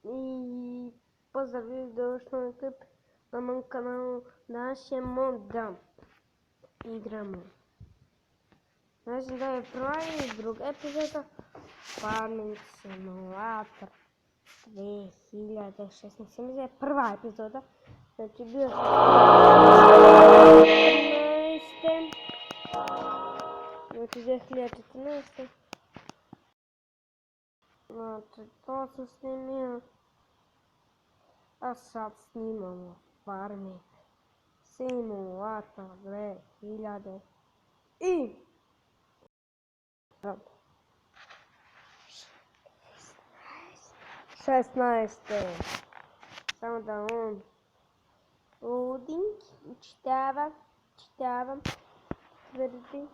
I pozdrav, došli na klip na mom kanalu. Danas ćemo da igramo. Znači da je prva i druga epizoda Farming Simulator 2016. Mislim da je prva epizoda. Znači bio sam 2014. Znači 2014. Znači to sam snimio. A sad snimamo Farming Simulator 2000 i 16. Samo da on loading čitavam, tvrdi.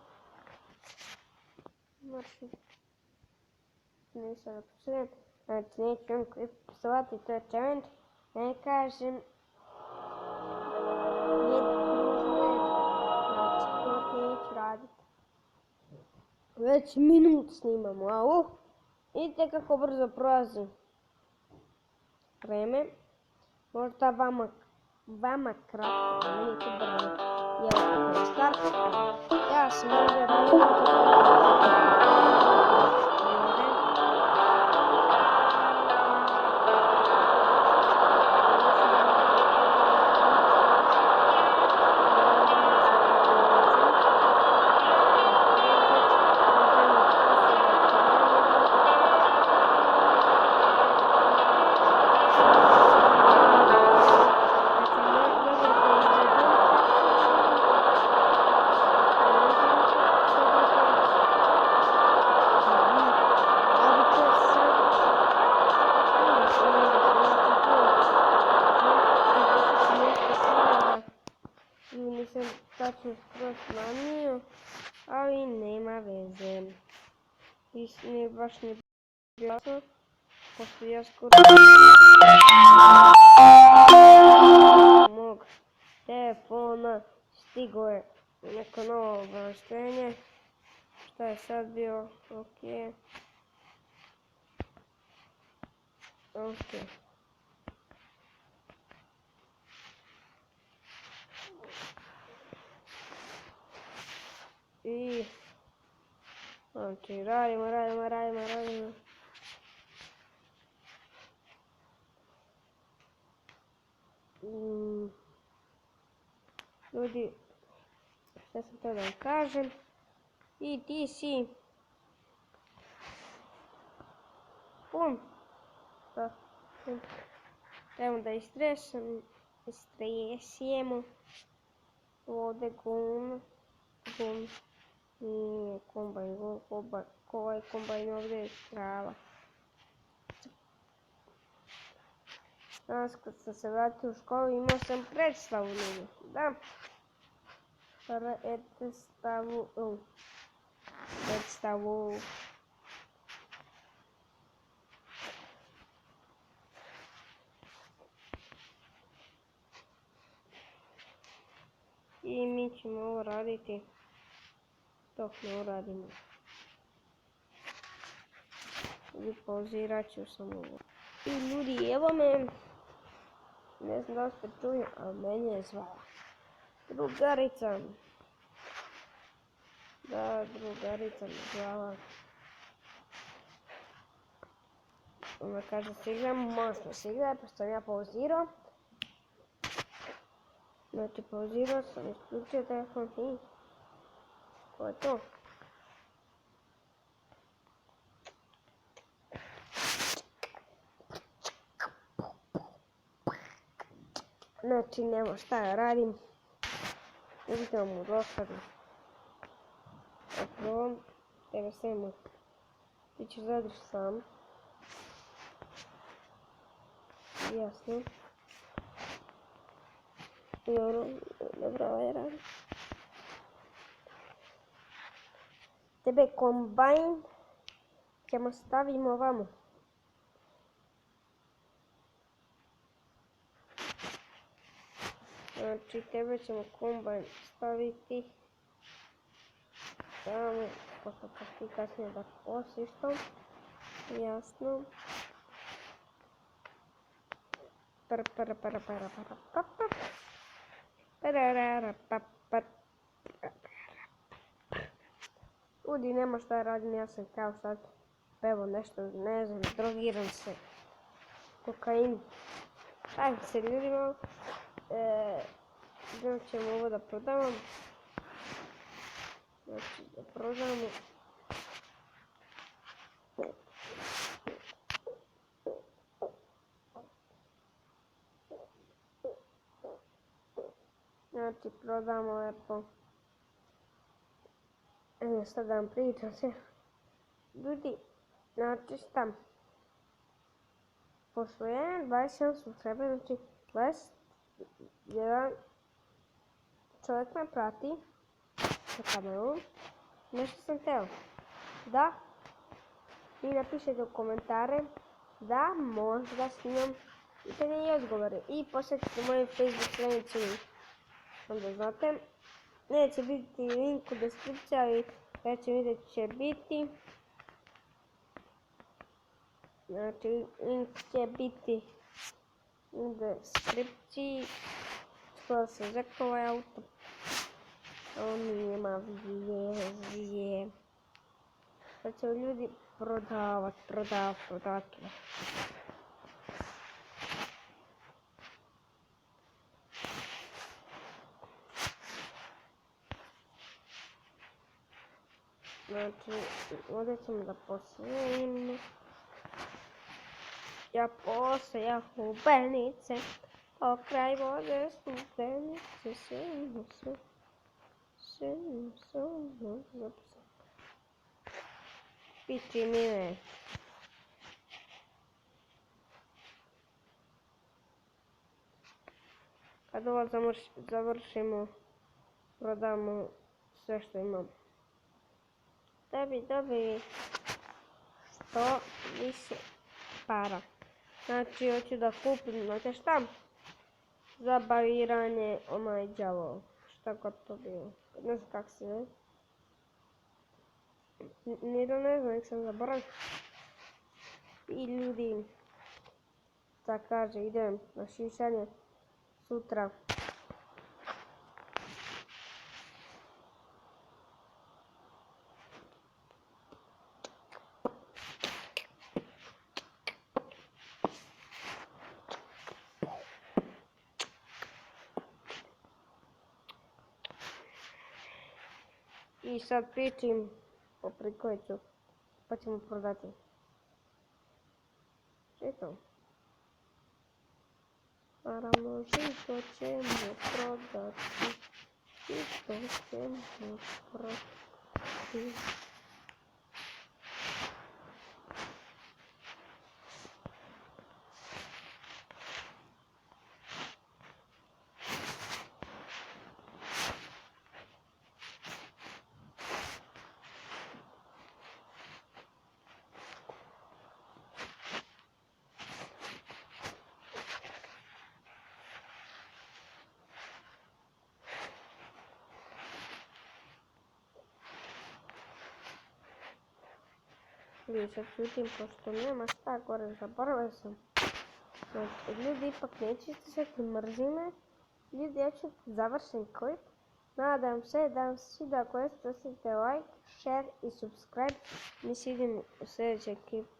Znači, nisam napisao, znači neću on klip poslati, to je challenge. Ne kažem, nije družno, znači to neću raditi. Već minut snimamo, a vidite kako brzo prolazi vreme. Možda vama kratko, meni to brzo. Evo kako je start. Ja sam možda nisam tačno skroz snimio, ali nema veze. Nije baš ne bilo, pošto ja skoro mog telefona stigo je neko novo obaveštenje. Šta je sad bio? Ok. I znači radimo. Ljudi, šta sam to da vam kažem? I ti si pun. Trebamo da istresijemo ovdje gum. Nije kombajn, ovaj kombajn ovdje je trava. Danas kad sam se vratio u školu imao sam predstavu ljudi. Da. Predstavu. I mi ćemo ovo raditi dok ne uradimo. I pauzirat ću sam ovo. I ljudi, evo me. Ne znam da li ste čuli, ali meni je zvala drugarica. Da, drugarica me zvala. Ona kaže se igramo, možemo se igrati, pa sam ja pauzirao. Znači pauzirao sam, isključio telefon i to je to. Znači nema šta ja radim. Idem u dosadu. Oprvom, tebe svema. Ti ćeš zadrži sam. Jasno. Dobro, ovaj radi. Tebe kombajn ćemo stavimo ovamo. Znači tebe ćemo kombajn staviti tamo, pošto ćeš ti kasnije da kosiš to. Jasno. Ljudi, nema šta radim, ja sam kao sad pevo nešto, ne znam, drogiram se. Kokain. Ajde se ljudi malo. Gdje ćemo ovo da prodamo. Znači da prodamo. Znači prodamo lepo. Sad da vam pričam sve. Ljudi, znači šta? Pošto je 27 subscriber, znači 21 čovjek me prati na kameru. Nešto sam teo. Da vi napišete u komentare da možda snimam pitanje i odgovore. I posjetite moju Facebook stranicu. Onda znate. Neće biti link u deskripciji, ali sljedeći video će biti. Znači, link će biti u deskripciji. Skoro sam rekao ovaj auto. On nema vizije. Sad će ljudi prodavati. Znači, ovdje ćemo da posijemo. Ja posijam lubenice, pokraj vode studenice, Piči mine. Kad ovo završimo, prodamo sve što imamo. Da bi dobili što više para. Znači, hoću da kupim, znate šta? Za baviranje onaj đavo. Šta god to bilo. Ne znam kak se ne. Ni da ne znam, nek sam zaboravio. I ljudi, da kaže, idem na šišanje sutra. I sad pričim o prikovicu, pa ćemo prodati. Žito. Naravno, žito ćemo prodati. Žito ćemo prodati. Ljudi, sad čutim, pošto nema šta gore, zaboravio sam. Znači, ljudi ipak nećete se mrzi me. Ljudi, ja ću završen klip. Nadam se da vam se sviđa. Ako jeste, ostavite like, share i subscribe. Mi se vidimo u sljedećem klipu.